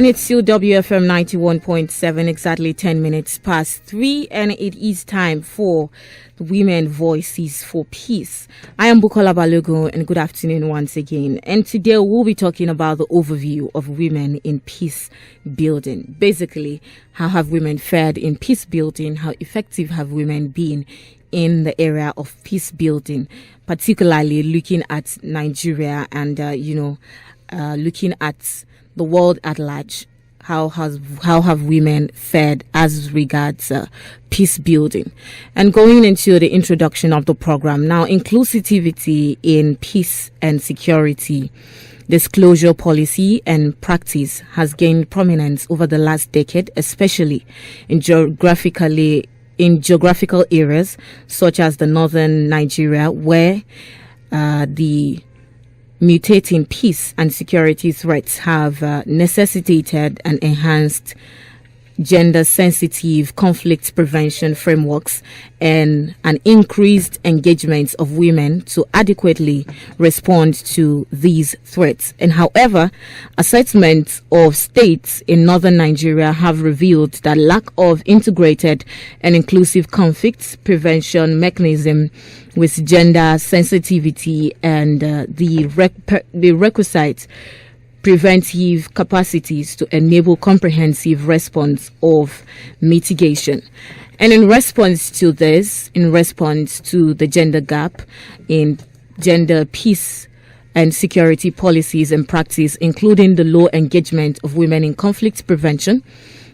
And it's still WFM 91.7, exactly 10 minutes past 3, and it is time for Women Voices for Peace. I am Bukola Balogun, and good afternoon once again. And today we'll be talking about the overview of women in peace building. Basically, how have women fared in peace building? How effective have women been in the area of peace building, particularly looking at Nigeria and, looking at the world at large? How have women fared as regards peace building? And going into the introduction of the program now, inclusivity in peace and security disclosure policy and practice has gained prominence over the last decade, especially in geographical areas such as the northern Nigeria, where the mutating peace and security threats have necessitated and enhanced gender-sensitive conflict prevention frameworks and an increased engagement of women to adequately respond to these threats. And however, assessments of states in northern Nigeria have revealed that lack of integrated and inclusive conflict prevention mechanism with gender sensitivity and the requisite preventive capacities to enable comprehensive response of mitigation. And in response to this, in response to the gender gap in gender peace and security policies and practice, including the low engagement of women in conflict prevention,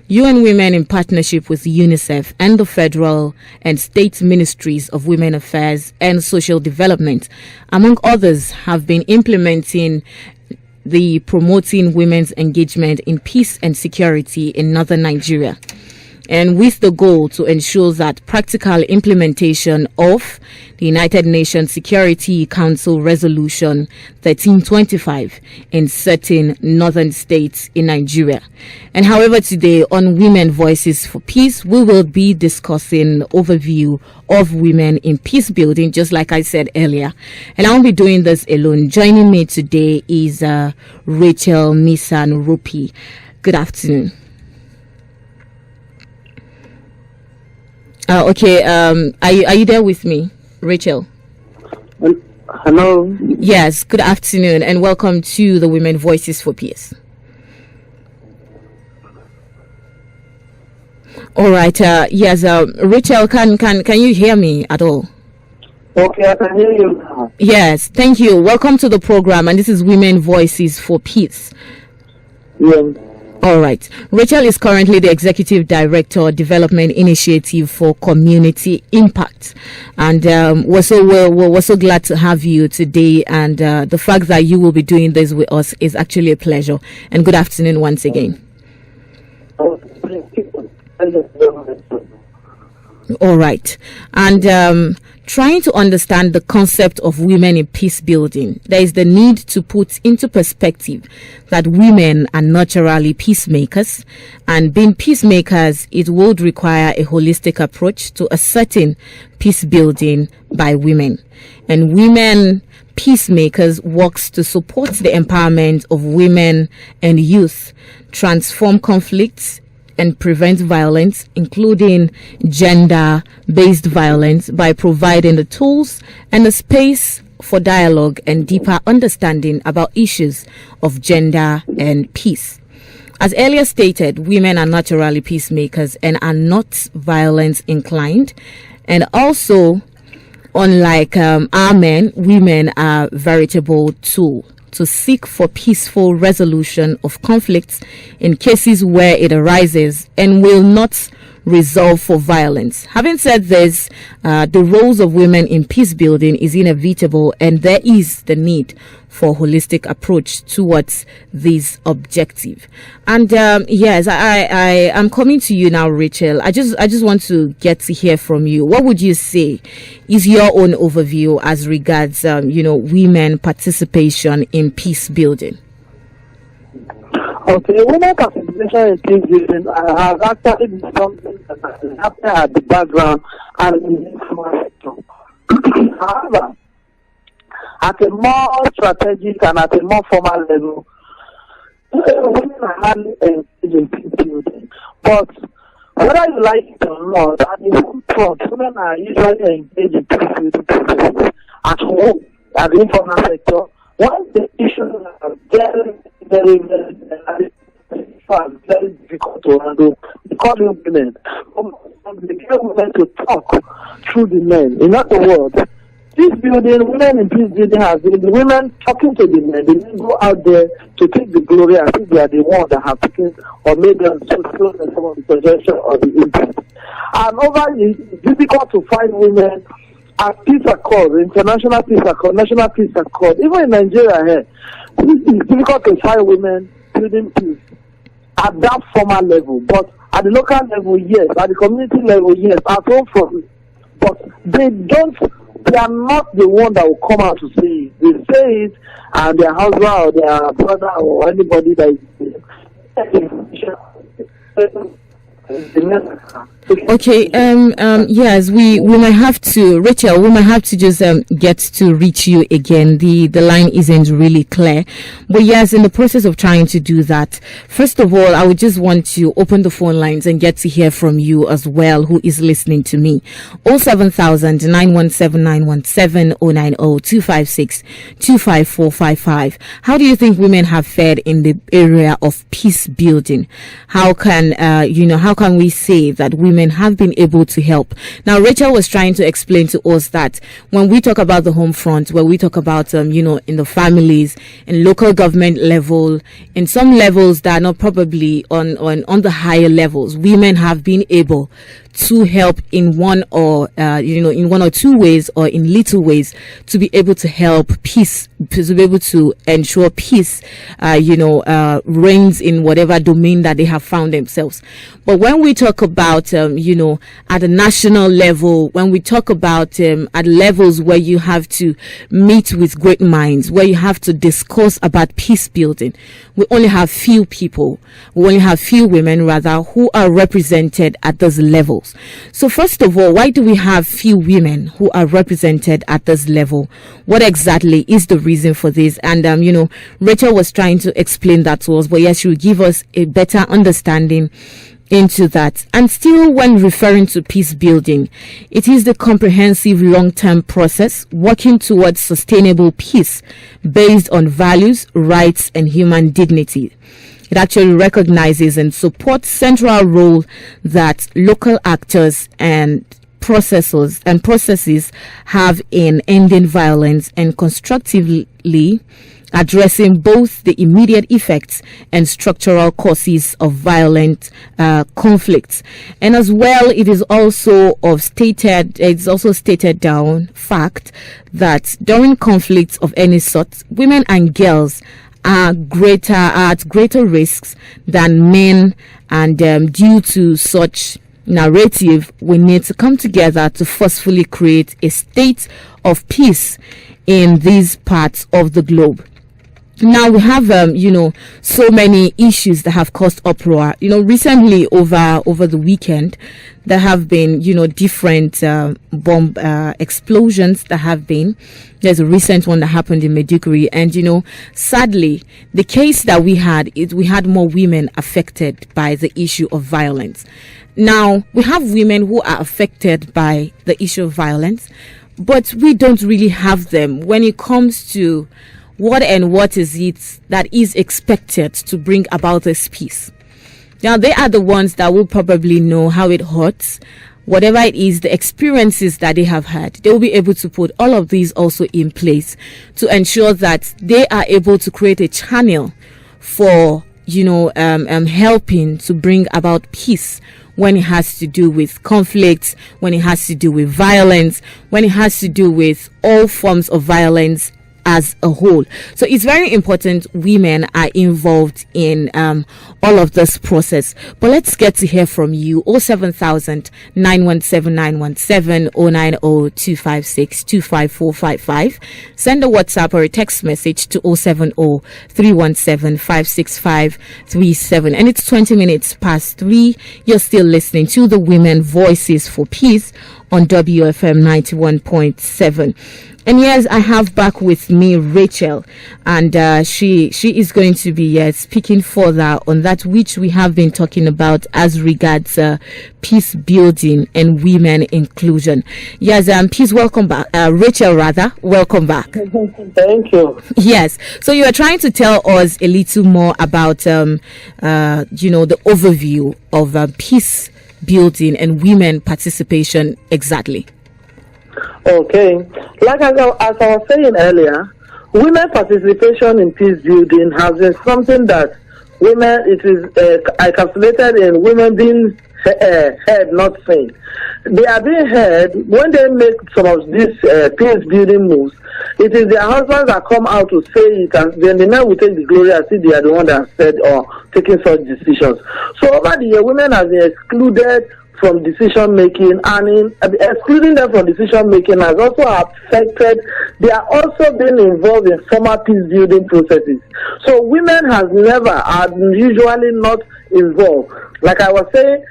UN Women, in partnership with UNICEF and the federal and state ministries of women affairs and social development, among others, have been implementing the promoting women's engagement in peace and security in northern Nigeria, and with the goal to ensure that practical implementation of the United Nations Security Council Resolution 1325 in certain northern states in Nigeria. And however, today on Women Voices for Peace, we will be discussing the overview of women in peace building, just like I said earlier. And I won't be doing this alone. Joining me today is Rachel Misan Rupi. Good afternoon. Are you there with me, Rachel? Hello. Yes, good afternoon, and welcome to the Women Voices for Peace. All right. Yes, Rachel, can you hear me at all? Okay, I can hear you now. Yes, thank you. Welcome to the program, and this is Women Voices for Peace. Yes. All right. Rachel is currently the Executive Director, Development Initiative for Community Impact. And we're so glad to have you today. And the fact that you will be doing this with us is actually a pleasure. And good afternoon once again. All right. And trying to understand the concept of women in peace building, there is the need to put into perspective that women are naturally peacemakers, and being peacemakers, it would require a holistic approach to a certain peace building by women. And women peacemakers works to support the empowerment of women and youth, transform conflicts, and prevent violence, including gender-based violence, by providing the tools and the space for dialogue and deeper understanding about issues of gender and peace. As earlier stated, women are naturally peacemakers and are not violence inclined. And also, unlike our men, women are veritable tools to seek for peaceful resolution of conflicts in cases where it arises and will not resolve for violence. Having said this, the roles of women in peace building is inevitable, and there is the need for holistic approach towards this objective. And yes, I am coming to you now, Rachel. I just want to get to hear from you. What would you say is your own overview as regards women participation in peace building? Okay, women participation in peace building has actually been something that has happened at the background and in the informal sector. However, at a more strategic and at a more formal level, women are hardly engaged in peace building. But whether you like it or not, at the home front, women are usually engaged in peace building processes at home, at the informal sector. Once the issues are very, very, very, very difficult to handle, we call them women. They get women to talk through the men. In other words, peace building, women in peace building has been the women talking to the men. The men go out there to take the glory as if they are the ones that have taken or made them so some of the possession or the impact. And over it's difficult to find women at peace accord, international peace accord, national peace accord. Even in Nigeria here, it's difficult to find women building peace at that formal level. But at the local level, yes. At the community level, yes. At home from, but they are not the one that will come out to say it. They say it, and their husband or their brother or anybody that is Okay, yes, we might have to, Rachel, we might have to just get to reach you again. The line isn't really clear. But yes, in the process of trying to do that, first of all, I would just want to open the phone lines and get to hear from you as well, who is listening to me. 07000 917 917 090 256 25455. How do you think women have fared in the area of peace building? How can, how can we say that women have been able to help? Now, Rachel was trying to explain to us that when we talk about the home front, where we talk about, in the families, in local government level, in some levels that are not probably on the higher levels, women have been able to help in one or two ways or in little ways to be able to help peace, to be able to ensure peace, reigns in whatever domain that they have found themselves. But when we talk about, at a national level, when we talk about at levels where you have to meet with great minds, where you have to discuss about peace building, we only have few people, we only have few women rather, who are represented at those levels. So first of all, why do we have few women who are represented at this level? What exactly is the reason for this? And, Rachel was trying to explain that to us, but yes, she will give us a better understanding into that. And still, when referring to peace building, it is the comprehensive long-term process working towards sustainable peace based on values, rights, and human dignity. It actually recognizes and supports central role that local actors and processes have in ending violence and constructively addressing both the immediate effects and structural causes of violent conflicts. And as well, it's also stated down fact that during conflicts of any sort, women and girls are at greater risks than men, and due to such narrative, we need to come together to forcefully create a state of peace in these parts of the globe. Now we have, so many issues that have caused uproar. Recently over the weekend, there have been, different bomb explosions that have been. There's a recent one that happened in Maiduguri, and sadly, the case that we had more women affected by the issue of violence. Now we have women who are affected by the issue of violence, but we don't really have them when it comes to what is it that is expected to bring about this peace. Now, they are the ones that will probably know how it hurts, whatever it is, the experiences that they have had. They will be able to put all of these also in place to ensure that they are able to create a channel for, helping to bring about peace when it has to do with conflicts, when it has to do with violence, when it has to do with all forms of violence as a whole. So it's very important women are involved in all of this process. But let's get to hear from you. 07000 917 917 090 256 25455. Send a WhatsApp or a text message to 070 317 56537. And it's 20 minutes past 3. You're still listening to the Women Voices for Peace on WFM 91.7. And yes, I have back with me Rachel, and she is going to be speaking further on that which we have been talking about as regards peace building and women inclusion. Yes, please welcome back, Rachel. Rather, welcome back. Thank you. Yes. So you are trying to tell us a little more about the overview of peace building and women participation exactly. Okay. Like as I was saying earlier, women participation in peace building has been something that women, it is encapsulated in women being heard, not seen. They are being heard when they make some of these peace building moves. It is their husbands that come out to say it, and then the men will take the glory as if they are the one that said or taking such decisions. So over the year, women have been excluded from decision making, and in excluding them from decision making has also affected. They are also being involved in formal peace building processes. So women are usually not involved. Like I was saying,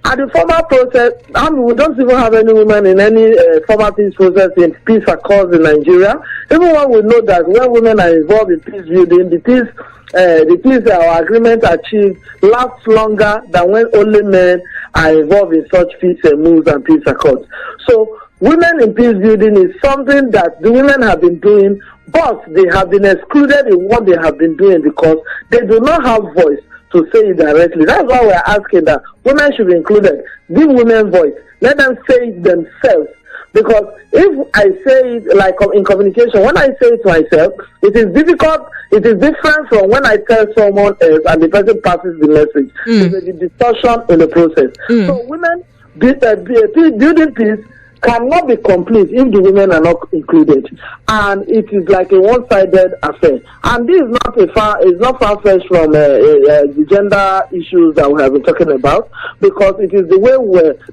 at the formal process, we don't even have any women in any formal peace process in peace accords in Nigeria. Everyone will know that when women are involved in peace building, the peace agreement achieved lasts longer than when only men are involved in such peace moves and peace accords. So women in peace building is something that the women have been doing, but they have been excluded in what they have been doing because they do not have voice to say it directly. That's why we're asking that women should be included. Give women voice. Let them say it themselves. Because if I say it like in communication, when I say it myself, it is difficult. It is different from when I tell someone else and the person passes the message. There's a distortion in the process. So women building peace cannot be complete if the women are not included, and it is like a one-sided affair. And this is not far-fetched from the gender issues that we have been talking about, because it is the way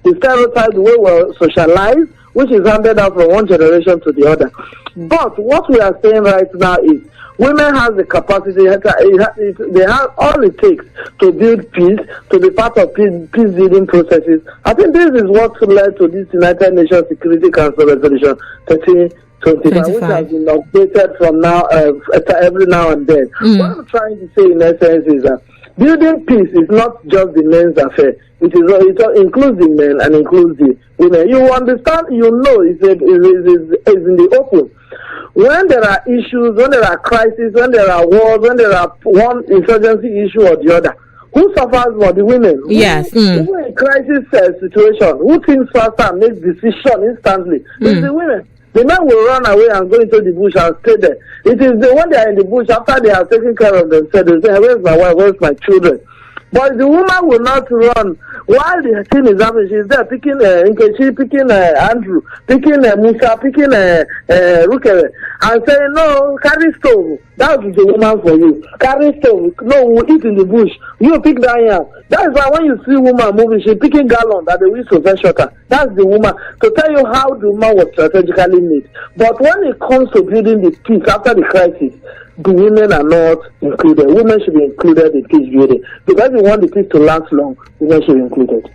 the stereotype, the way we're socialized, which is handed down from one generation to the other. But what we are saying right now is women have the capacity, they have all it takes to build peace, to be part of peace building processes. I think this is what led to this United Nations Security Council Resolution 1325, which has been updated from now every now and then. What I'm trying to say in essence is that building peace is not just the men's affair. It includes the men and includes the women. You understand, it's in the open. When there are issues, when there are crises, when there are wars, when there are one insurgency issue or the other, who suffers more? The women. Yes. Who in crisis situation, who thinks faster and makes decisions instantly? It's the women. The men will run away and go into the bush and stay there. It is when they are in the bush, after they have taken care of themselves, they say, where's my wife, where's my children? But the woman will not run while the thing is happening. She's there picking Nkechi, picking Andrew, picking Musa, picking Rukere, and saying, no, carry stove. That is the woman for you. Carry stove. No, we'll eat in the bush. You pick that yam. That is why when you see woman moving, she's picking gallon that they wish to fetch water. That's the woman. To tell you how the woman was strategically made. But when it comes to building the peace after the crisis, the women are not included. Women should be included in peace building. Because we want the peace to last long, women should be included.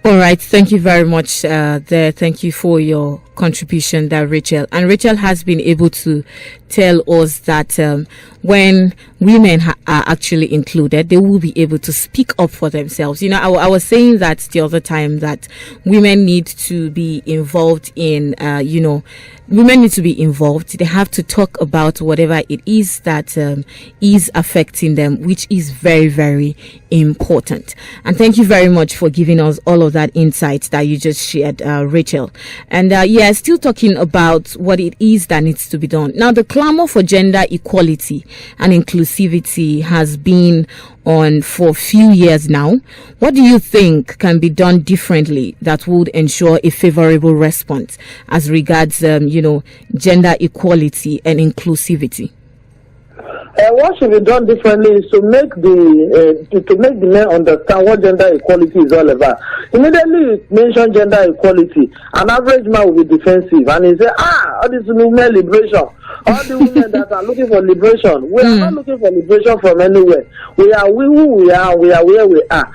All right. Thank you very much there. Thank you for your contribution there, Rachel. And Rachel has been able to tell us that when women are actually included, they will be able to speak up for themselves. I was saying that the other time that women need to be involved in, women need to be involved. They have to talk about whatever it is that is affecting them, which is very, very important. And thank you very much for giving us all of that insight that you just shared, Rachel. And still talking about what it is that needs to be done. Now, the clamor for gender equality and inclusivity has been on for a few years now. What do you think can be done differently that would ensure a favorable response as regards, gender equality and inclusivity? What should be done differently is to make the men understand what gender equality is all about. Immediately you mention gender equality, an average man will be defensive and he say, all this women liberation, all the women that are looking for liberation, we are not looking for liberation from anywhere. We are who we are, we are where we are.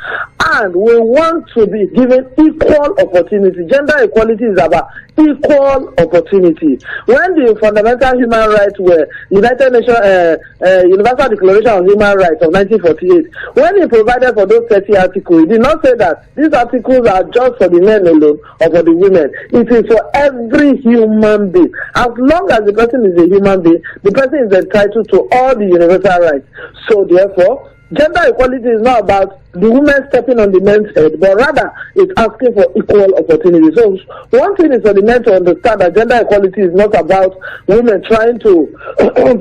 And we want to be given equal opportunity. Gender equality is about equal opportunity. When the fundamental human rights were United Nations Universal Declaration of Human Rights of 1948, when he provided for those 30 articles, he did not say that these articles are just for the men alone or for the women. It is for every human being. As long as the person is a human being, the person is entitled to all the universal rights. So therefore, gender equality is not about the women stepping on the men's head, but rather it's asking for equal opportunity. So one thing is for the men to understand that gender equality is not about women trying to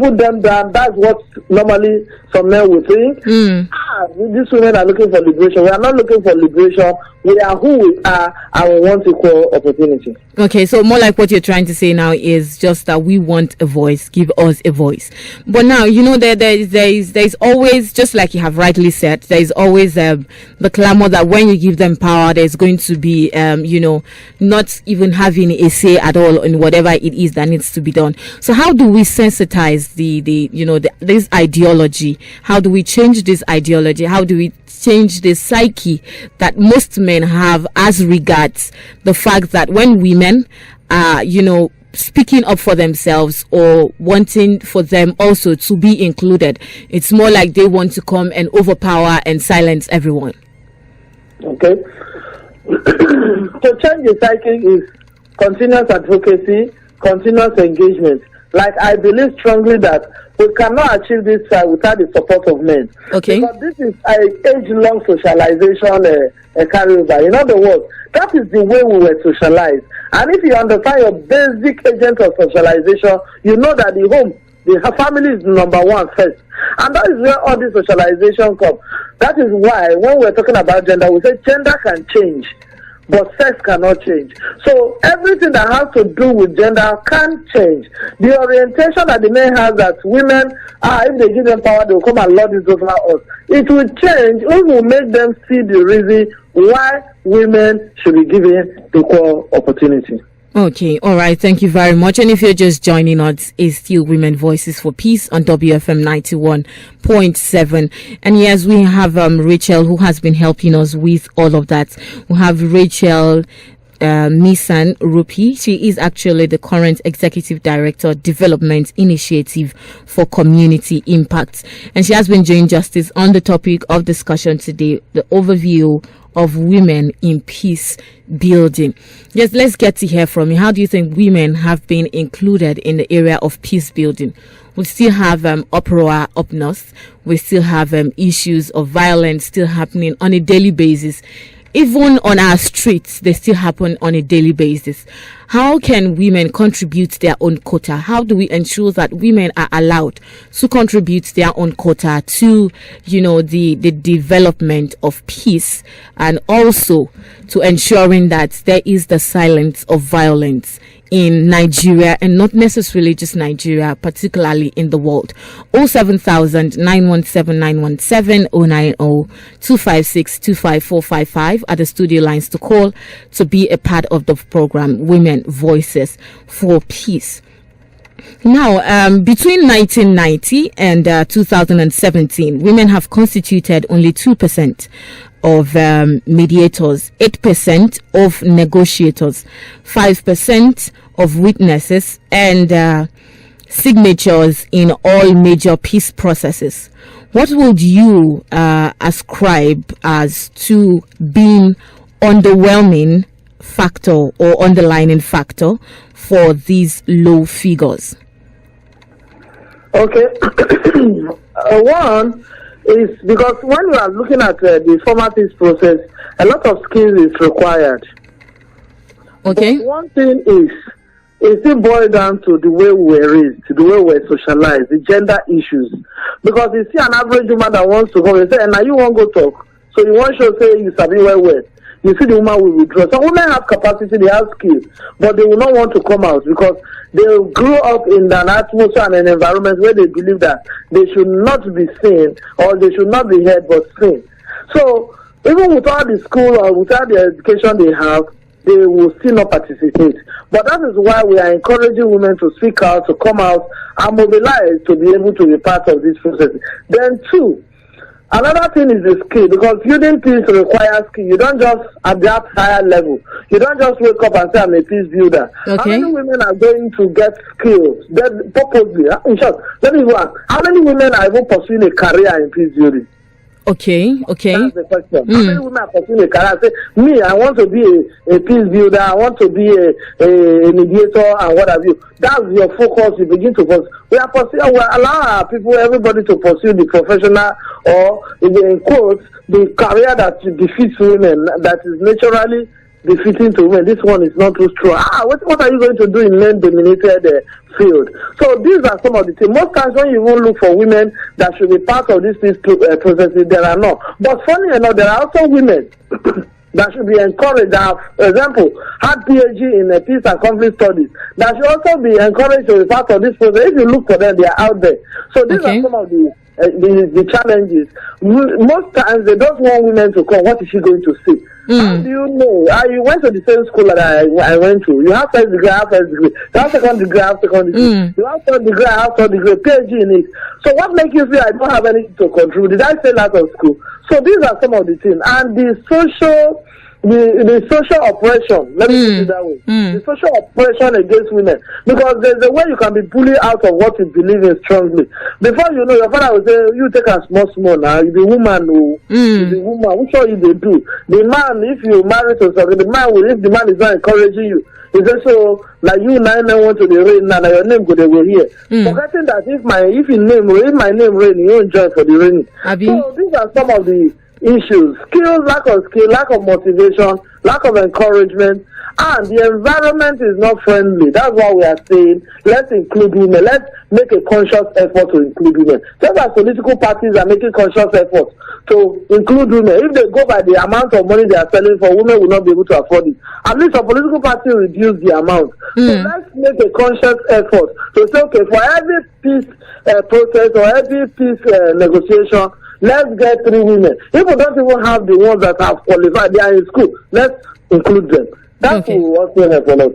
put them down. That's what normally some men will think. These women are looking for liberation. We are not looking for liberation. We are who we are, and we want equal opportunity. Okay, so more like what you're trying to say now is just that we want a voice. Give us a voice. But now, there's always, just like you have rightly said, there is always the clamor that when you give them power, there's going to be, not even having a say at all in whatever it is that needs to be done. So how do we sensitize this ideology? How do we change this ideology? How do we change the psyche that most men have as regards the fact that when women are, speaking up for themselves or wanting for them also to be included, it's more like they want to come and overpower and silence everyone? Okay. To change the psyche is continuous advocacy, continuous engagement. Like, I believe strongly that we cannot achieve this without the support of men. Okay. Because this is an age-long socialization carryover. In other words, that is the way we were socialized. And if you understand your basic agent of socialization, you know that the home, the family is number one first. And that is where all this socialization comes. That is why when we're talking about gender, we say gender can change, but sex cannot change. So everything that has to do with gender can change. The orientation that the men have that women, if they give them power, they will come and lord it over us. It will change. It will make them see the reason why women should be given equal opportunity. Okay, all right. Thank you very much. And if you're just joining us, it's still Women Voices for Peace on WFM 91.7. And yes, we have Rachel, who has been helping us with all of that. We have Rachel Nisan Rupi. She is actually the current Executive Director, Development Initiative for Community Impact. And she has been doing justice on the topic of discussion today, the overview of women in peace building. Yes, let's get to hear from you. How do you think women have been included in the area of peace building? We still have uproar up north. We still have issues of violence still happening on a daily basis. Even on our streets, they still happen on a daily basis. How can women contribute their own quota? How do we ensure that women are allowed to contribute their own quota to, the development of peace, and also to ensuring that there is the silence of violence in Nigeria, and not necessarily just Nigeria, particularly in the world? 07000 917 917 090 256 25455 are the studio lines to call to be a part of the program Women Voices for Peace. Now, between 1990 and 2017, women have constituted only 2% of mediators, 8% of negotiators, 5% of witnesses, and signatures in all major peace processes. What would you ascribe as to being underwhelming factor or underlining factor for these low figures? Okay. One is because when you are looking at the formal peace process, a lot of skills is required. Okay. But one thing is, it still boils down to the way we were raised, the way we were socialized, the gender issues. Because you see an average woman that wants to go, you say, and now you won't go talk. So you want to say you sabi well. You see the woman will withdraw. Some women have capacity, they have skills, but they will not want to come out because they grew up in an atmosphere and an environment where they believe that they should not be seen or they should not be heard but seen. So even without the school or without the education they have, they will still not participate. But that is why we are encouraging women to speak out, to come out and mobilize to be able to be part of this process. Then two, Another thing is the skill, because building peace requires skill. You don't just at that higher level. You don't just wake up and say I'm a peace builder. Okay. How many women are going to get skills? Then purposely. In short, let me go on. How many women are even pursuing a career in peace building? Okay. That's the question. How many women are pursuing a career? Say, me, I want to be a peace builder. I want to be a mediator and what have you. That's your focus. You begin to focus. We allow our people, everybody to pursue the professional or, in quotes, the career that defeats women, that is naturally defeating to women. This one is not too strong. What are you going to do in men-dominated field? So these are some of the things. Most times when you even look for women that should be part of this processes, there are not. But funny enough, there are also women that should be encouraged. For example, had PhD in peace and conflict studies. That should also be encouraged to be part of this process. If you look for them, they are out there. So these are some of the challenges. Most times they don't want women to come. What is she going to say? How do you know? You went to the same school that I went to. You have first degree, I have first degree. You have second degree, I have second degree. You have third degree, I have third degree. PhD in it. So what makes you feel I don't have anything to contribute? Did I fail out of school? So these are some of the things. And the social oppression, let me put it that way. The social oppression against women. Because there's a way you can be bullied out of what you believe in strongly. Before you know, your father will say, you take a small now, you the woman who the woman, which one you they do? The man, if you marry to something, the man will, if the man is not encouraging you, he says, so like you now want to the rain now, your name go they will hear. Forgetting that if my name rain, you won't join for the rain. So these are some of the issues. Lack of motivation, lack of encouragement, and the environment is not friendly. That's why we are saying let's include women. Let's make a conscious effort to include women. Just as political parties are making conscious efforts to include women, if they go by the amount of money they are selling for, women will not be able to afford it. At least a political party reduce the amount. So let's make a conscious effort to say, okay, for every peace process or every peace negotiation, let's get 3 women. If we don't even have the ones that have qualified, they are in school, let's include them. That's what we have for us.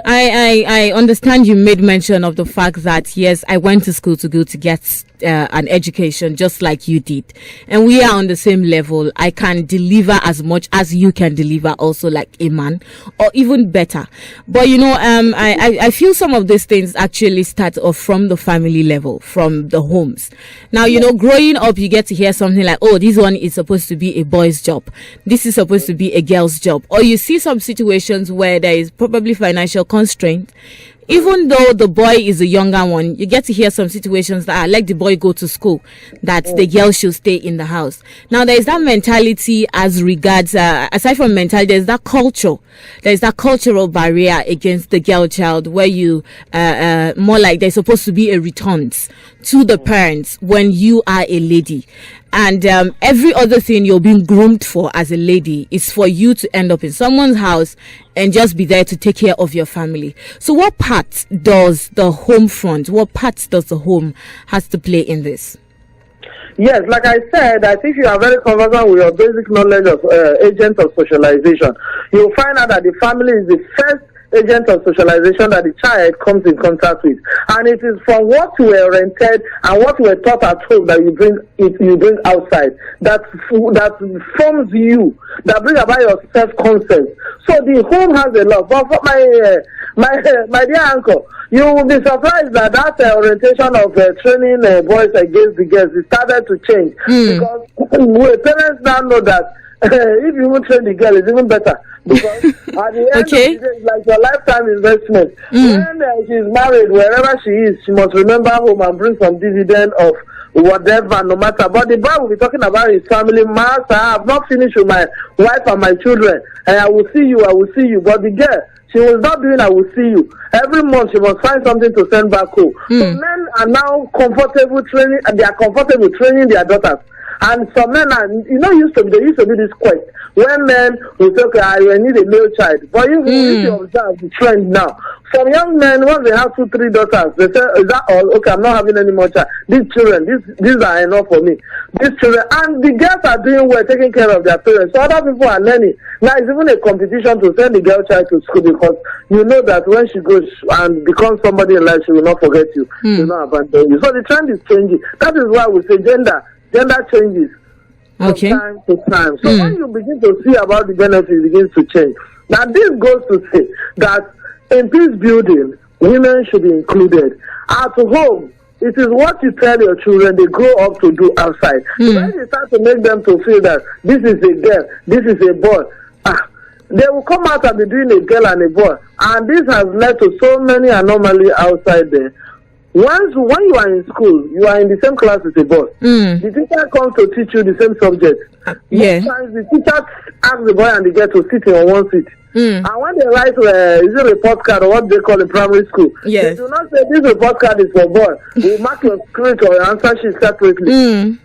I understand you made mention of the fact that, yes, I went to school to go to get an education just like you did. And we are on the same level. I can deliver as much as you can deliver also like a man, or even better. But, you know, I feel some of these things actually start off from the family level, from the homes. Now, you know, growing up, you get to hear something like, oh, this one is supposed to be a boy's job. This is supposed to be a girl's job. Or you see some situations where there is probably financial constraint. Even though the boy is a younger one, you get to hear some situations that are let the boy go to school, that the girl should stay in the house. Now, there is that mentality as regards, aside from mentality, there's that culture. There's that cultural barrier against the girl child where you, more like there's supposed to be a returns to the parents when you are a lady. And every other thing you're being groomed for as a lady is for you to end up in someone's house and just be there to take care of your family. So what part does the home front, what part does the home has to play in this? Yes, like I said, I think you are very conversant with your basic knowledge of agents of socialization. You'll find out that the family is the first agent of socialization that the child comes in contact with, and it is from what you were rented and what you were taught at home that you bring outside, that forms you, that brings about your self-concept. So the home has a lot. But for my dear uncle, you will be surprised that orientation of training boys against the girls is started to change, because parents now know that if you won't train the girl, it's even better. Because at the end of the day, it's like your lifetime investment. When she's married, wherever she is, she must remember home and bring some dividend of whatever, no matter. But the boy will be talking about his family. Master, I have not finished with my wife and my children, and I will see you. But the girl, she was not doing I will see you. Every month she must find something to send back home. So men are now comfortable training, and they are comfortable training their daughters. And some men are, there used to be this quest when men will say, okay, I need a male child. But if you observe the trend now, some young men, once they have 2-3 daughters, they say, is that all? Okay, I'm not having any more child. These children, these are enough for me. These children, and the girls are doing well, taking care of their parents. So other people are learning. Now it's even a competition to send the girl child to school, because you know that when she goes and becomes somebody in life, she will not forget you. She will not abandon you. So the trend is changing. That is why we say gender gender changes from time to time. So when you begin to see about the benefits, it begins to change. Now this goes to say that in peace building, women should be included. At home, it is what you tell your children they grow up to do outside. So when you start to make them to feel that this is a girl, this is a boy, they will come out and be doing a girl and a boy. And this has led to so many anomalies outside there. When you are in school, you are in the same class as a boy. The teacher comes to teach you the same subject. Sometimes the teacher asks the boy and the girl to sit in one seat. And when they write, is it a report card or what they call in primary school? They do not say this report card is for boy. We mark your script or your answer sheet separately.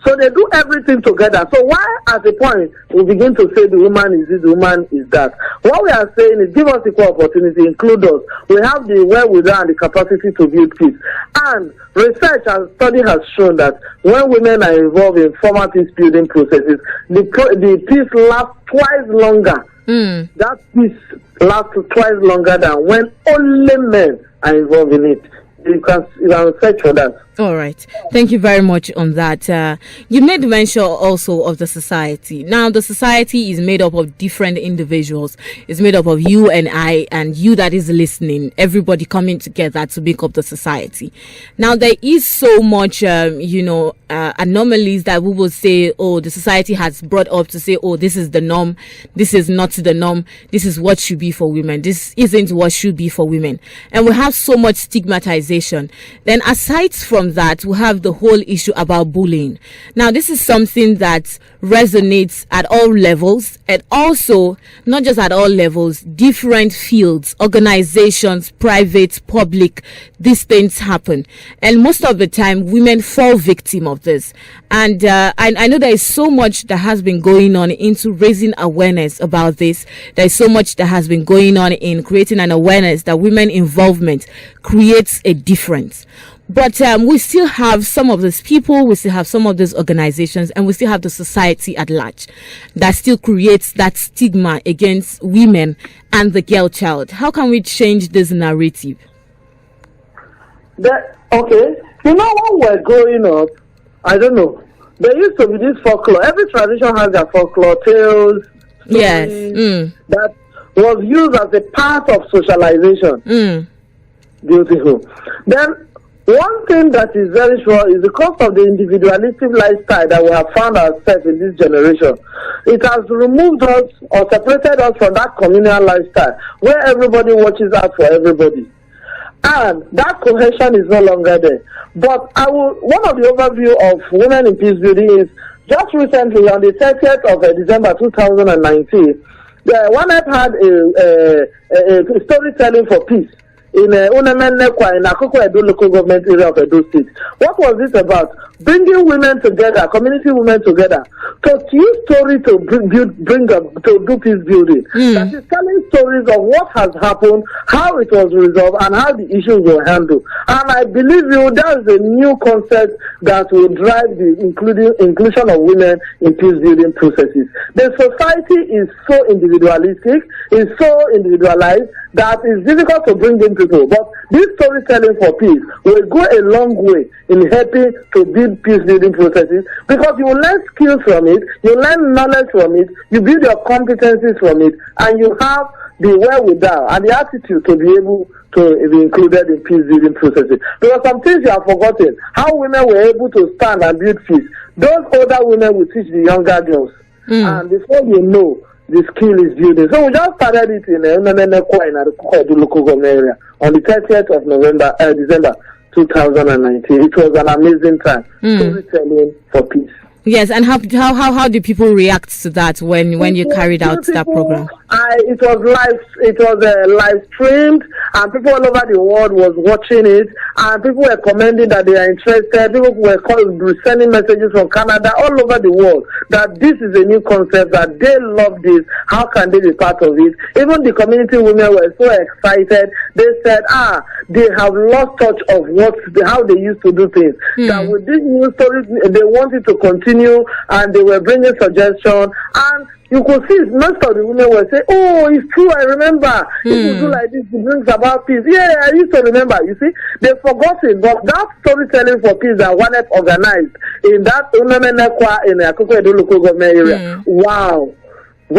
So they do everything together. So why at a point we begin to say the woman is this, the woman is that? What we are saying is give us equal opportunity, include us. We have the wherewithal and the capacity to build peace. And research and study has shown that when women are involved in formal peace building processes, the peace lasts twice longer. That peace lasts twice longer than when only men are involved in it. You can search for that. All right. Thank you very much on that. You made mention also of the society. Now, the society is made up of different individuals. It's made up of you and I and you that is listening, everybody coming together to make up the society. Now, there is so much, anomalies that we will say, oh, the society has brought up to say, oh, this is the norm. This is not the norm. This is what should be for women. This isn't what should be for women. And we have so much stigmatization. Then aside from that, we have the whole issue about bullying. Now, this is something that resonates at all levels, and also not just at all levels, different fields, organizations, private, public, these things happen. And most of the time, women fall victim of this. And I know there is so much that has been going on into raising awareness about this. There is so much that has been going on in creating an awareness that women involvement creates a difference. But we still have some of these people, we still have some of these organizations, and we still have the society at large that still creates that stigma against women and the girl child. How can we change this narrative? Okay. When we're growing up, I don't know, there used to be this folklore. Every tradition has their folklore, tales, stories, that was used as a part of socialization. Beautiful. Then, one thing that is very sure is because of the individualistic lifestyle that we have found ourselves in this generation, it has removed us or separated us from that communal lifestyle where everybody watches out for everybody. And that cohesion is no longer there. But one of the overview of Women in Peace Building is just recently on the 30th of December 2019, one have had a storytelling for peace in Unemenekwa in Akoko Edo local government area of Edo State. What was this about? Bringing women together, community women together, to use story to do peace building. That is telling stories of what has happened, how it was resolved, and how the issues were handled. And I believe that is a new concept that will drive the inclusion of women in peace building processes. The society is so individualistic, is so individualized that it's difficult to bring in people. But this storytelling for peace will go a long way in helping to build peace building processes, because you will learn skills from it, you learn knowledge from it, you build your competencies from it, and you have the wherewithal and the attitude to be able to be included in peace building processes. Because some things you have forgotten, how women were able to stand and build peace. Those older women will teach the younger girls. And before you know, the skill is building. So we just started it in the local government area on the 30th of December 2019. It was an amazing time. Storytelling for peace. Yes, and how do people react to that when you carried out that program? It was live streamed, and people all over the world was watching it, and people were commenting that they are interested. People were sending messages from Canada, all over the world, that this is a new concept, that they love this. How can they be part of it? Even the community women were so excited. They said, they have lost touch of how they used to do things. That with this new story, they wanted to continue, and they were bringing suggestions, and you could see most of the women were saying, "Oh, it's true, I remember. If you do like this, it brings about peace." Yeah, I used to remember. You see, they've forgotten, but that storytelling for peace that one organized in that Unamenekwa in the Akoko Edo local government area. Wow. It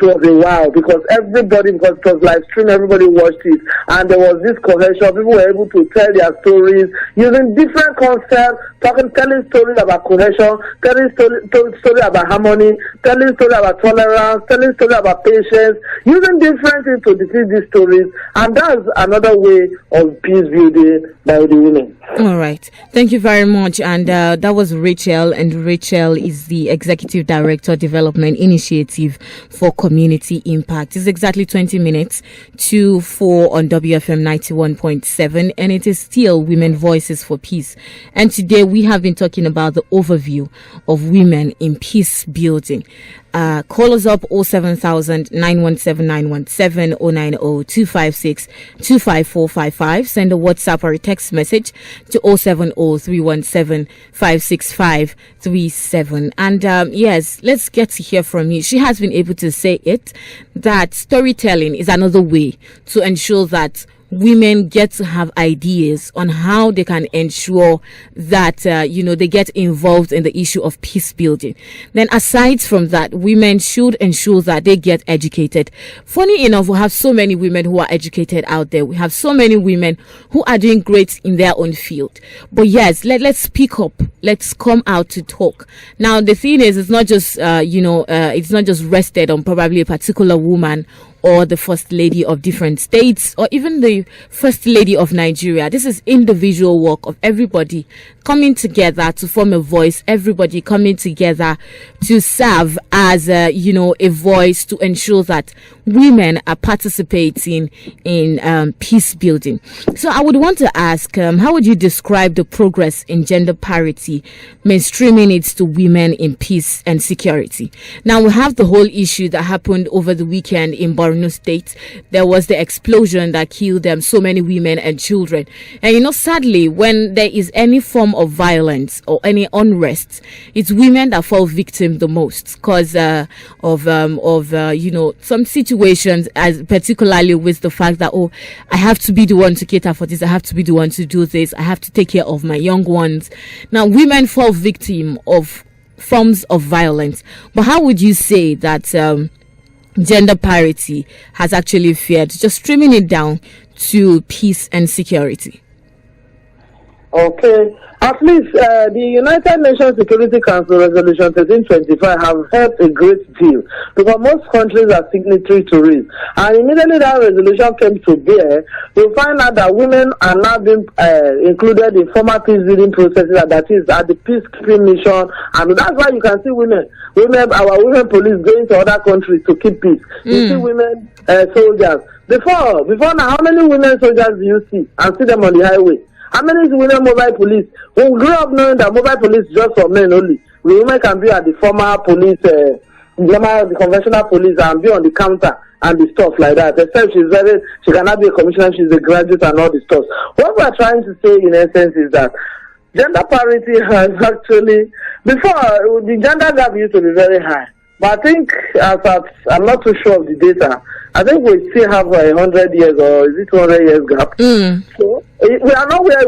was a wow, because everybody, because it was live stream, everybody watched it, and there was this cohesion. People were able to tell their stories using different concepts, telling stories about cohesion, telling story about harmony, telling story about tolerance, telling story about patience, using different things to defeat these stories, and that's another way of peace building by the women. All right, thank you very much. And that was Rachel, and Rachel is the Executive Director, Development Initiative for Community Impact. It's exactly 20 minutes to 4 on WFM 91.7, and it is still Women Voices for Peace. And today we have been talking about the overview of women in peace building. Call us up 07000 917 917 090 256 25455. Send a WhatsApp or a text message to 070 317 56537. And yes, let's get to hear from you. She has been able to say it, that storytelling is another way to ensure that women get to have ideas on how they can ensure that, they get involved in the issue of peace building. Then aside from that, women should ensure that they get educated. Funny enough, we have so many women who are educated out there. We have so many women who are doing great in their own field. But yes, let's speak up. Let's come out to talk. Now, the thing is, it's not just, it's not just rested on probably a particular woman or the first lady of different states, or even the first lady of Nigeria. This is individual work of everybody coming together to form a voice, everybody coming together to serve as a voice to ensure that women are participating in peace building. So I would want to ask, how would you describe the progress in gender parity, mainstreaming it to women in peace and security? Now, we have the whole issue that happened over the weekend in Borno State. There was the explosion that killed so many women and children. And sadly, when there is any form of violence or any unrest, it's women that fall victim the most because of some situations, as particularly with the fact that, I have to be the one to cater for this, I have to be the one to do this, I have to take care of my young ones. Now, women fall victim of forms of violence. But how would you say that gender parity has actually fared, just trimming it down to peace and security? Okay. At least the United Nations Security Council Resolution 1325 have helped a great deal, because most countries are signatory to it. And immediately that resolution came to bear, we find out that women are now being included in formal peace building processes, that is at the peacekeeping mission. And that's why you can see our women police going to other countries to keep peace. You see women soldiers. Before now, how many women soldiers do you see and see them on the highway? How many women mobile police? We grew up knowing that mobile police is just for men only. The women can be at the former police, the conventional police, and be on the counter and the stuff like that. Except she cannot be a commissioner, she's a graduate and all the stuff. What we're trying to say in essence is that gender parity has actually, before, the gender gap used to be very high. But I think, I'm not too sure of the data, I think we still have 100 years, or is it 200 years gap? So we are not where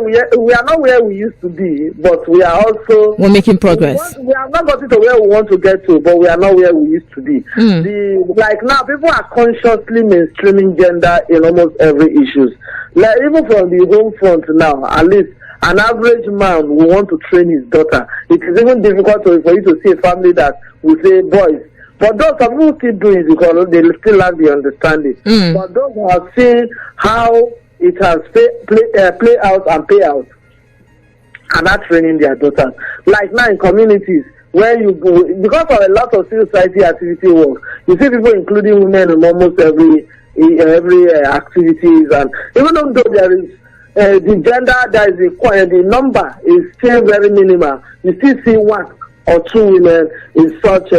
we used to be, but we're making progress. We have not gotten to where we want to get to, but we are not where we used to be. Now, people are consciously mainstreaming gender in almost every issue. Like even from the home front now, at least an average man will want to train his daughter. It is even difficult for you to see a family that will say boys. But those some people still do it because they still lack the understanding. But those who have seen how it has play out and pay out are not training their daughters. Like now in communities where you go, because of a lot of civil society activity work, you see people including women in almost every activities, and even though there is the gender, the number is still very minimal. You still see one or two women in such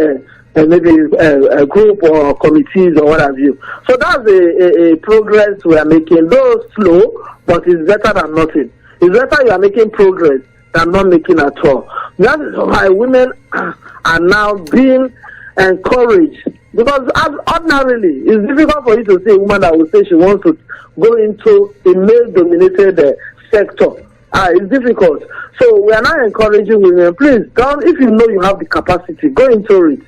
maybe a group or committees or what have you. So that's a progress we are making, though slow, but it's better than nothing. It's better you are making progress they are not making at all. That is why women are now being encouraged. Because ordinarily, it's difficult for you to see a woman that will say she wants to go into a male-dominated sector. It's difficult. So we are now encouraging women, please, if you know you have the capacity, go into it.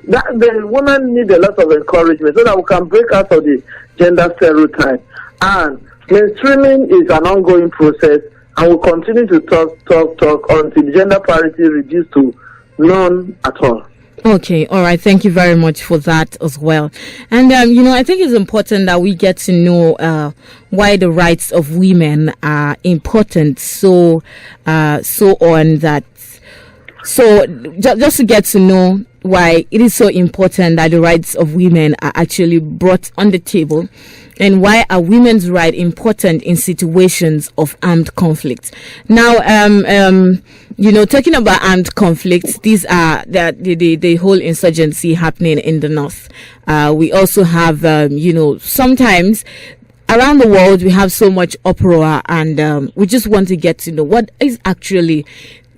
The women need a lot of encouragement so that we can break out of the gender stereotype. And mainstreaming is an ongoing process, and we'll continue to talk until gender parity reduces to none at all. Okay, all right. Thank you very much for that as well. And, I think it's important that we get to know why the rights of women are important. So just to get to know why it is so important that the rights of women are actually brought on the table, and why are women's rights important in situations of armed conflict. Now, talking about armed conflicts, these are the whole insurgency happening in the north. We also have, sometimes around the world we have so much uproar, and we just want to get to know what is actually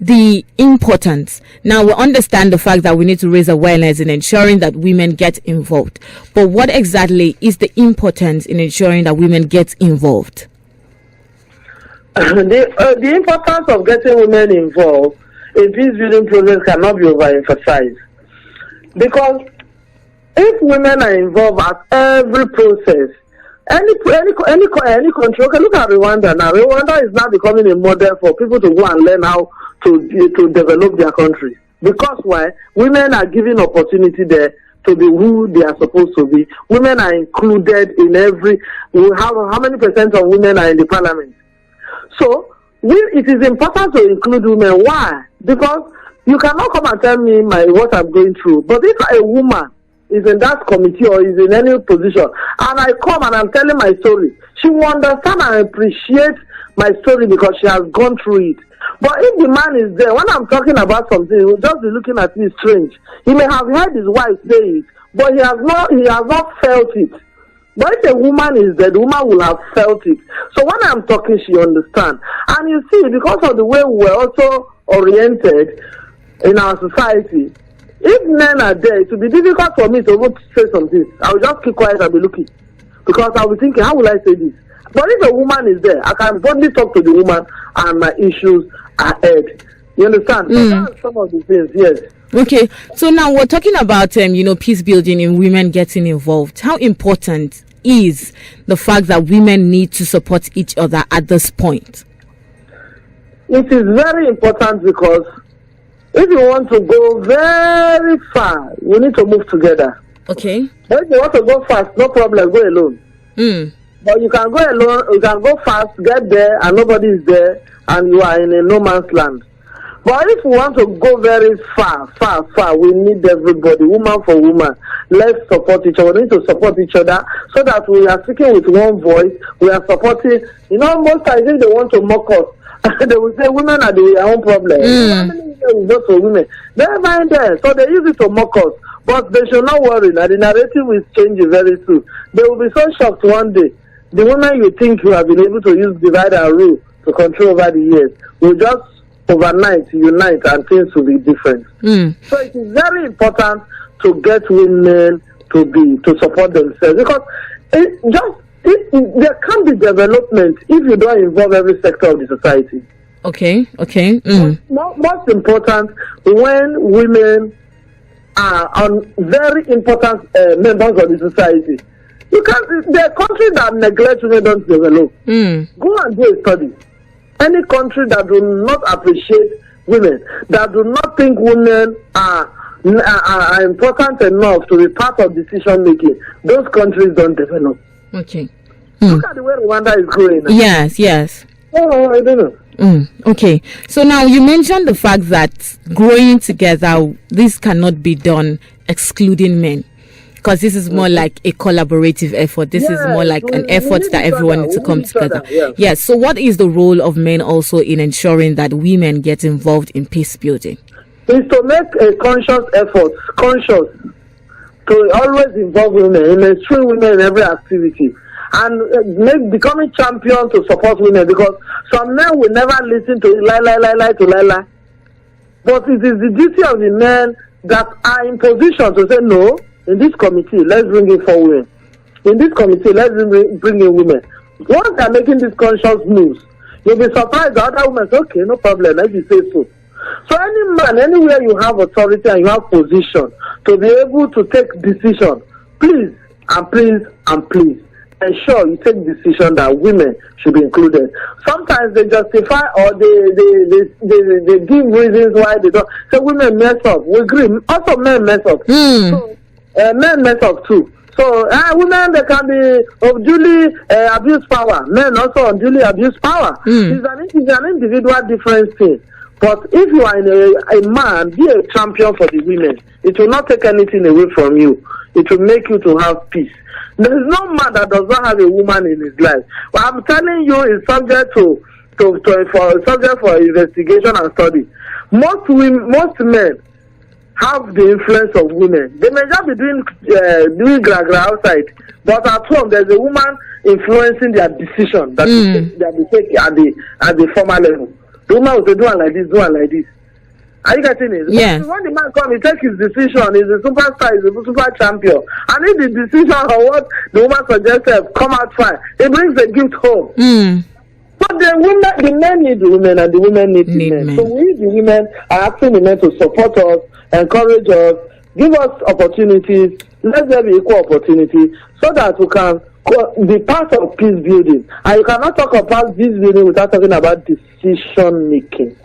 the importance. Now, we understand the fact that we need to raise awareness in ensuring that women get involved. But what exactly is the importance in ensuring that women get involved? The importance of getting women involved in peace building process cannot be overemphasized. Because if women are involved at every process, any country, okay, look at Rwanda now. Rwanda is now becoming a model for people to go and learn how to develop their country. Because why? Women are given opportunity there to be who they are supposed to be. Women are included in how many percent of women are in the parliament? So, it is important to include women. Why? Because you cannot come and tell me what I'm going through. But if a woman is in that committee or is in any position, and I come and I'm telling my story, she will understand and appreciate my story because she has gone through it. But if the man is there, when I'm talking about something, he will just be looking at me strange. He may have heard his wife say it, but he has not felt it. But if a woman is there, the woman will have felt it. So when I'm talking, she understands. And you see, because of the way we're also oriented in our society, if men are there, it will be difficult for me to even say something. I will just keep quiet and be looking. Because I will be thinking, how will I say this? But if a woman is there, I can boldly talk to the woman and my issues are heard. You understand? So that's some of the things, yes. Okay, so now we're talking about, peace building and women getting involved. How important is the fact that women need to support each other at this point? It is very important because if you want to go very far, we need to move together. Okay. But if you want to go fast, no problem, go alone. But you can go alone, you can go fast, get there, and nobody is there, and you are in a no man's land. But if we want to go very far, we need everybody, woman for woman. Let's support each other. We need to support each other so that we are speaking with one voice. We are supporting. Most times if they want to mock us, they will say women are their own problem. How many women is for women? They're fine there. So they use it to mock us. But they should not worry. Now the narrative will change very soon. They will be so shocked one day. The women you think you have been able to use divide and rule to control over the years will just overnight unite and things will be different. So it is very important to get women to support themselves, because there can't be development if you don't involve every sector of the society. Okay. Most important, when women are on very important members of the society. You can't. There are countries that neglect women don't develop. Go and do a study. Any country that do not appreciate women, that do not think women are important enough to be part of decision making, those countries don't develop. Okay. Look at the way Rwanda is growing. Yes. Oh, I don't know. Okay. So now you mentioned the fact that growing together, this cannot be done excluding men. Because this is more like a collaborative effort. This is more like an effort that everyone needs to come together. Yes. So what is the role of men also in ensuring that women get involved in peace building? Is to make a conscious effort, to always involve women, mainstream women in every activity. and becoming champion to support women, because some men will never listen to lie. But it is the duty of the men that are in position to say, no, in this committee, let's bring in 4 women. In this committee, let's bring in women. Once they are making these conscious moves, you'll be surprised that other women say, okay, no problem, let me say so. So any man, anywhere you have authority and you have position to be able to take decision, please ensure you take decision that women should be included. Sometimes they justify or they give reasons why they don't. So women mess up. We agree. Also men mess up. So, men mess up too. So women, they can be unduly abuse power. Men also unduly abuse power. It's an individual difference thing. But if you are a man, be a champion for the women. It will not take anything away from you. It will make you to have peace. There is no man that does not have a woman in his life. But I'm telling you, it's subject for investigation and study. Most men have the influence of women. They may just be doing gra outside, but at home there's a woman influencing their decision that they take at the formal level. The woman will say, do it like this. Are you getting it? Yeah. When the man comes, he takes his decision. He's a superstar. He's a super champion. And if the decision or what the woman suggested come out fine, he brings the gift home. But the men need the women and the women need the men. So we, the women, are asking the men to support us, encourage us, give us opportunities. Let there be equal opportunity so that we can be part of peace building. And you cannot talk about peace building without talking about decision making.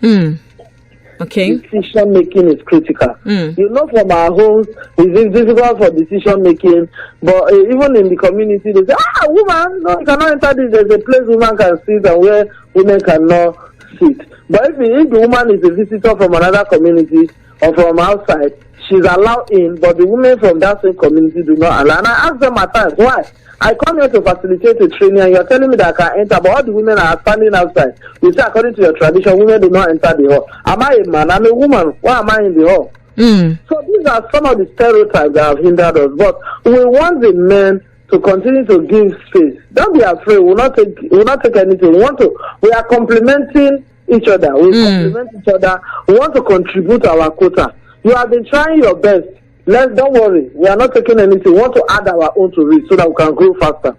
Okay. Decision making is critical. You know, from our homes, it's difficult for decision making, but even in the community, they say, woman, no, you cannot enter this. There's a place women can sit and where women cannot sit. But if the woman is a visitor from another community or from outside, she's allowed in, but the women from that same community do not allow. And I ask them at times, why? I come here to facilitate a training and you're telling me that I can enter, but all the women are standing outside. You say, according to your tradition, women do not enter the hall. Am I a man? I'm a woman. Why am I in the hall? So these are some of the stereotypes that have hindered us. But we want the men to continue to give space. Don't be afraid. We'll not take anything. We are complementing each other. We complement each other. We want to contribute our quota. You have been trying your best. Don't worry. We are not taking anything. We want to add our own to it so that we can grow faster.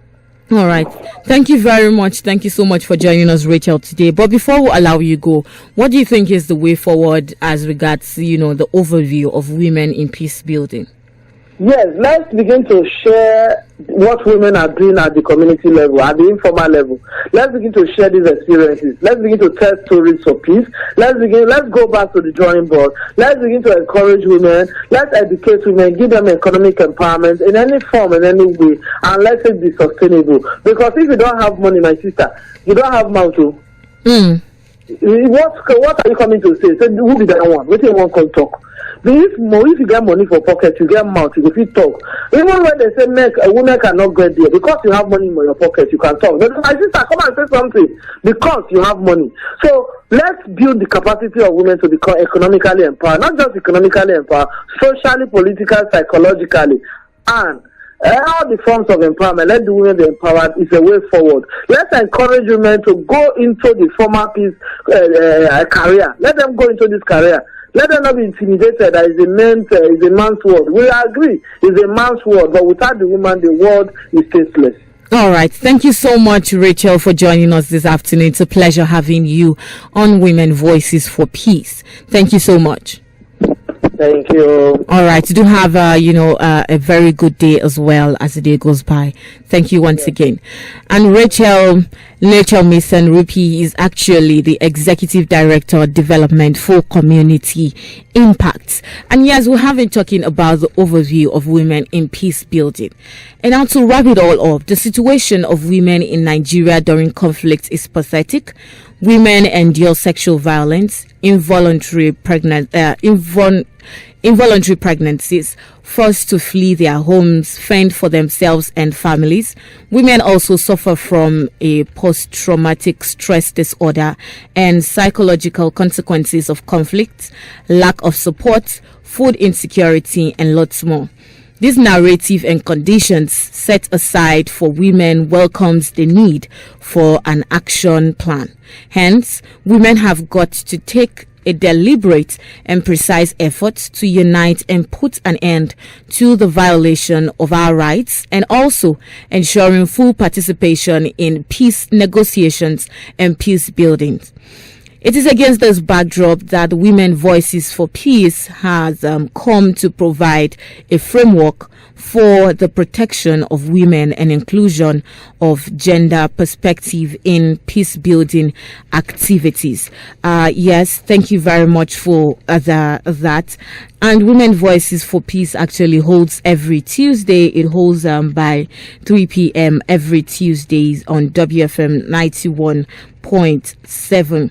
All right. Thank you very much. Thank you so much for joining us, Rachel, today. But before we allow you go, what do you think is the way forward as regards, the overview of women in peace building? Yes, let's begin to share what women are doing at the community level, at the informal level. Let's begin to share these experiences. Let's begin to tell stories for peace. Let's go back to the drawing board. Let's begin to encourage women. Let's educate women, give them economic empowerment in any form, in any way, and let it be sustainable. Because if you don't have money, my sister, you don't have mouth to. What are you coming to say? So who be that one? What do you want to talk? If you get money for pocket, you get mouth, you can talk. Even when they say a woman cannot get there, because you have money in your pocket, you can talk. But my sister, come and say something, because you have money. So let's build the capacity of women to become economically empowered, not just economically empowered, socially, politically, psychologically, and all the forms of empowerment. Let the women be empowered is a way forward. Let's encourage women to go into the formal peace career. Let them go into this career. Let them not be intimidated that it's a man's word. We agree, it's a man's word, but without the woman, the word is tasteless. All right. Thank you so much, Rachel, for joining us this afternoon. It's a pleasure having you on Women Voices for Peace. Thank you so much. Thank you. All right. Do have a very good day as well as the day goes by. Thank you once again. And Rachel Mason Rupi is actually the Executive Director of Development for Community Impact. And yes, we have been talking about the overview of women in peace building. And now to wrap it all up, the situation of women in Nigeria during conflict is pathetic. Women endure sexual violence, involuntary pregnancies, forced to flee their homes, fend for themselves and families. Women also suffer from a post-traumatic stress disorder and psychological consequences of conflict, lack of support, food insecurity, and lots more. This narrative and conditions set aside for women welcomes the need for an action plan. Hence, women have got to take a deliberate and precise effort to unite and put an end to the violation of our rights, and also ensuring full participation in peace negotiations and peace building. It is against this backdrop that Women Voices for Peace has come to provide a framework for the protection of women and inclusion of gender perspective in peace building activities. Yes, thank you very much for that. And Women Voices for Peace actually holds every Tuesday. It holds by 3 p.m. every Tuesdays on WFM 91.7.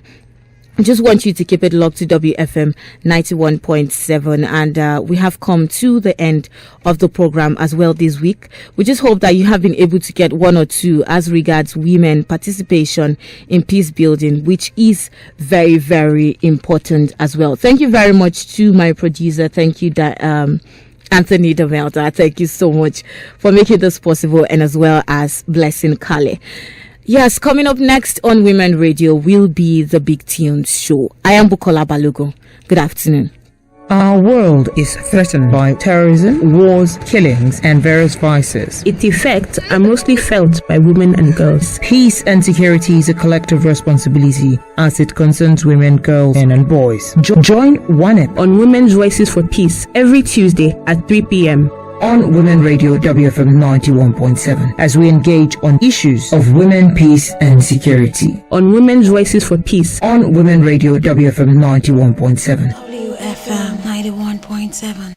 I just want you to keep it locked to WFM 91.7, and we have come to the end of the program as well this week. We just hope that you have been able to get one or two as regards women participation in peace building, which is very, very important as well. Thank you very much to my producer. Thank you, Anthony Damelta. Thank you so much for making this possible, and as well as Blessing Kale. Yes, coming up next on Women Radio will be the Big Tunes Show. I am Bukola Balogun. Good afternoon. Our world is threatened by terrorism, wars, killings, and various vices. Its effects are mostly felt by women and girls. Peace and security is a collective responsibility as it concerns women, girls, and boys. Join ONEP on Women's Voices for Peace every Tuesday at 3 p.m. on Women Radio WFM 91.7 as we engage on issues of women, peace, and security. On Women's Voices for Peace on Women Radio WFM 91.7. WFM 91.7.